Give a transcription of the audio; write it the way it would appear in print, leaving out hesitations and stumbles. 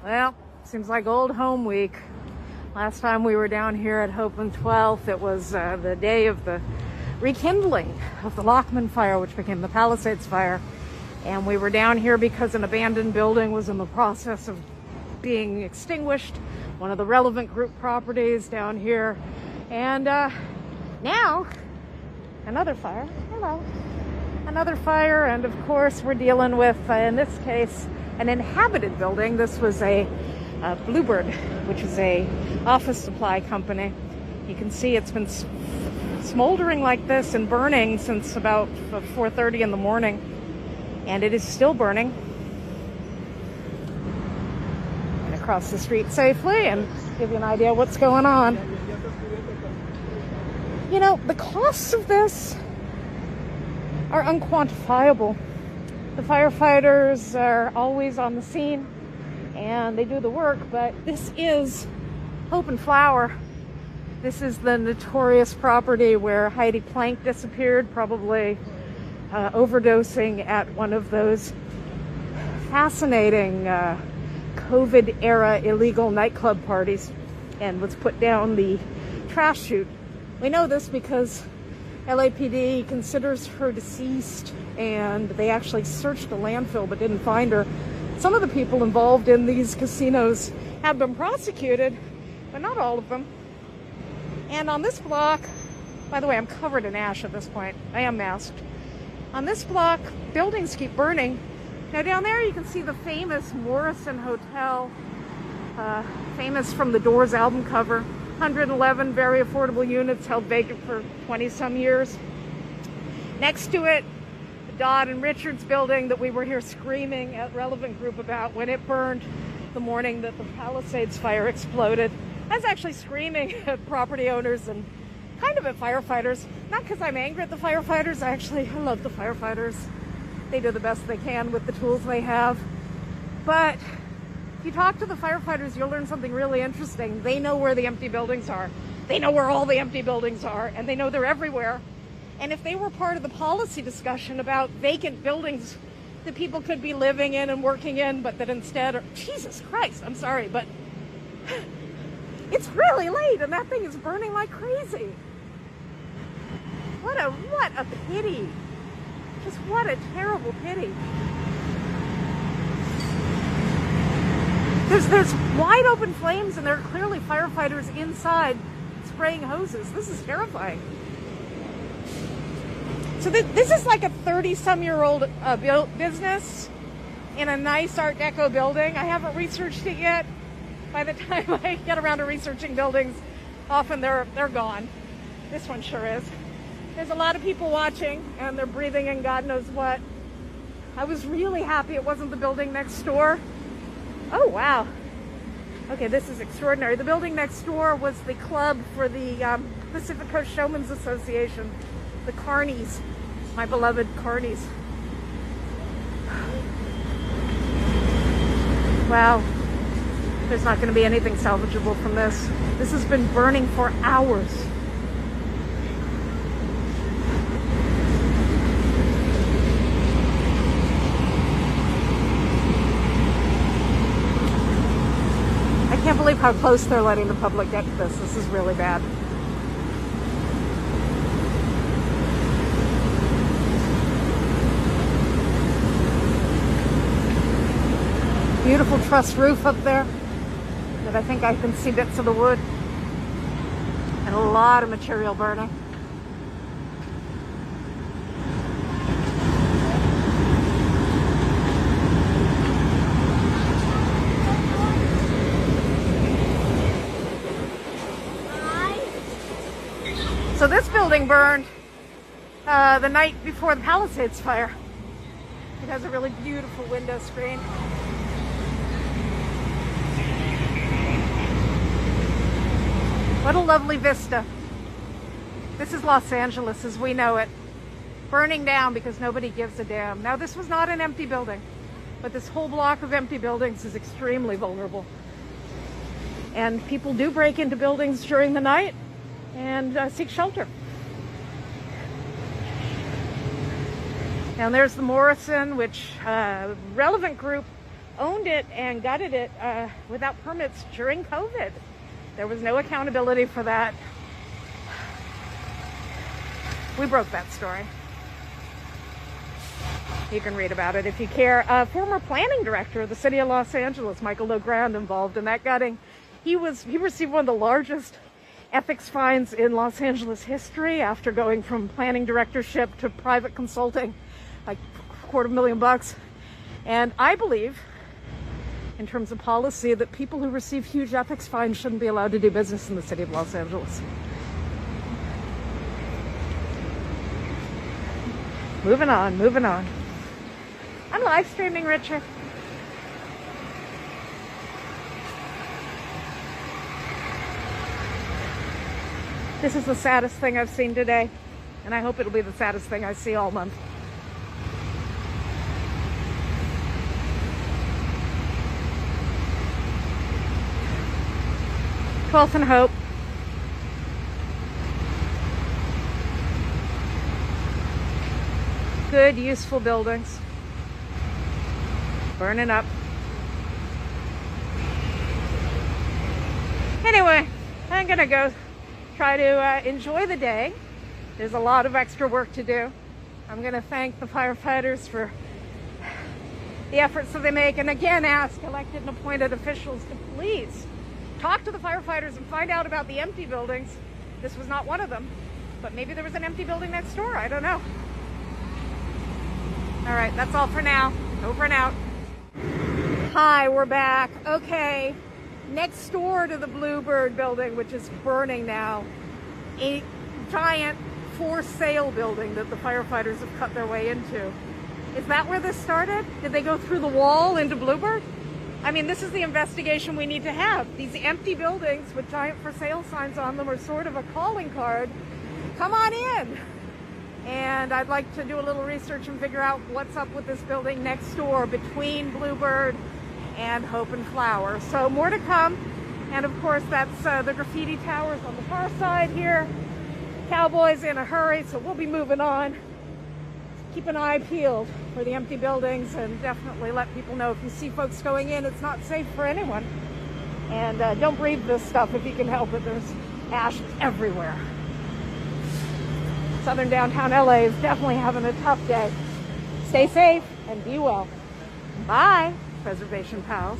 Well, seems like old home week. Last time we were down here at Hope and 12th, it was the day of the rekindling of the Lockman fire, which became the Palisades fire. And we were down here because an abandoned building was in the process of being extinguished, one of the relevant group properties down here. And now, another fire. Hello. Another fire, and of course we're dealing with, in this case, an inhabited building. This was a Bluebird, which is a office supply company. You can see it's been smoldering like this and burning since about 4:30 in the morning, and it is still burning. I'm going to cross the street safely and give you an idea of what's going on. You know, the costs of this are unquantifiable. The firefighters are always on the scene and they do the work, but this is Hope and Flower. This is the notorious property where Heidi Plank disappeared, probably overdosing at one of those fascinating COVID-era illegal nightclub parties, and was put down the trash chute. We know this because LAPD considers her deceased, and they actually searched the landfill but didn't find her. Some of the people involved in these casinos have been prosecuted, but not all of them. And on this block, by the way, I'm covered in ash at this point. I am masked. On this block, buildings keep burning. Now down there you can see the famous Morrison Hotel, famous from the Doors album cover. 111 very affordable units held vacant for 20-some years. Next to it, the Dodd and Richards building that we were here screaming at Relevant Group about when it burned the morning that the Palisades fire exploded. I was actually screaming at property owners and kind of at firefighters. Not because I'm angry at the firefighters. I love the firefighters. They do the best they can with the tools they have. But if you talk to the firefighters, you'll learn something really interesting. They know where the empty buildings are. They know where all the empty buildings are, and they know they're everywhere. And if they were part of the policy discussion about vacant buildings that people could be living in and working in, but that instead are, Jesus Christ, I'm sorry, but it's really late and that thing is burning like crazy. What a pity. Just what a terrible pity. There's wide open flames and there are clearly firefighters inside spraying hoses. This is terrifying. So this is like a 30-some-year-old business in a nice Art Deco building. I haven't researched it yet. By the time I get around to researching buildings, often they're gone. This one sure is. There's a lot of people watching and they're breathing in God knows what. I was really happy it wasn't the building next door. Oh, wow. Okay, this is extraordinary. The building next door was the club for the Pacific Coast Showmen's Association, the Carnies, my beloved Carnies. Wow. There's not going to be anything salvageable from this. This has been burning for hours. I can't believe how close they're letting the public get to this. This is really bad. Beautiful truss roof up there that I think I can see bits of the wood. And a lot of material burning. So this building burned the night before the Palisades fire. It has a really beautiful window screen. What a lovely vista. This is Los Angeles as we know it. Burning down because nobody gives a damn. Now this was not an empty building, but this whole block of empty buildings is extremely vulnerable. And people do break into buildings during the night and seek shelter. And there's the Morrison, which Relevant Group owned it and gutted it without permits during COVID. There was no accountability for that. We broke that story. You can read about it if you care. Former planning director of the city of Los Angeles, Michael LeGrand, involved in that gutting. He received one of the largest ethics fines in Los Angeles history after going from planning directorship to private consulting, like $250,000. And I believe, in terms of policy, that people who receive huge ethics fines shouldn't be allowed to do business in the city of Los Angeles. Moving on, moving on. I'm live streaming, Richard. This is the saddest thing I've seen today, and I hope it'll be the saddest thing I see all month. Twelfth and Hope. Good, useful buildings. Burning up. Anyway, I'm gonna go try to enjoy the day. There's a lot of extra work to do. I'm gonna thank the firefighters for the efforts that they make, and again ask elected and appointed officials to please talk to the firefighters and find out about the empty buildings. This was not one of them, but maybe there was an empty building next door. I don't know. All right, that's all for now. Over and out. Hi, we're back. Okay, next door to the Bluebird building, which is burning now, a giant for sale building that the firefighters have cut their way into. Is that where this started? Did they go through the wall into Bluebird? I mean, this is the investigation we need to have. These empty buildings with giant for sale signs on them are sort of a calling card. Come on in. And I'd like to do a little research and figure out what's up with this building next door between Bluebird and Hope and Flower. So more to come. And of course, that's the graffiti towers on the far side here. Cowboys in a hurry, so we'll be moving on. Keep an eye peeled for the empty buildings, and definitely let people know if you see folks going in, it's not safe for anyone. And don't breathe this stuff if you can help it. There's ash everywhere. Southern downtown LA is definitely having a tough day. Stay safe and be well. Bye, Preservation Pals.